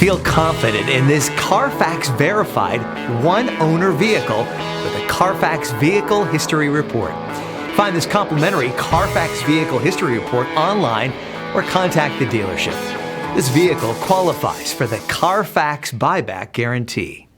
Feel confident in this Carfax verified one-owner vehicle with a Carfax Vehicle History Report. Find this complimentary Carfax Vehicle History Report online or contact the dealership. This vehicle qualifies for the Carfax Buyback Guarantee.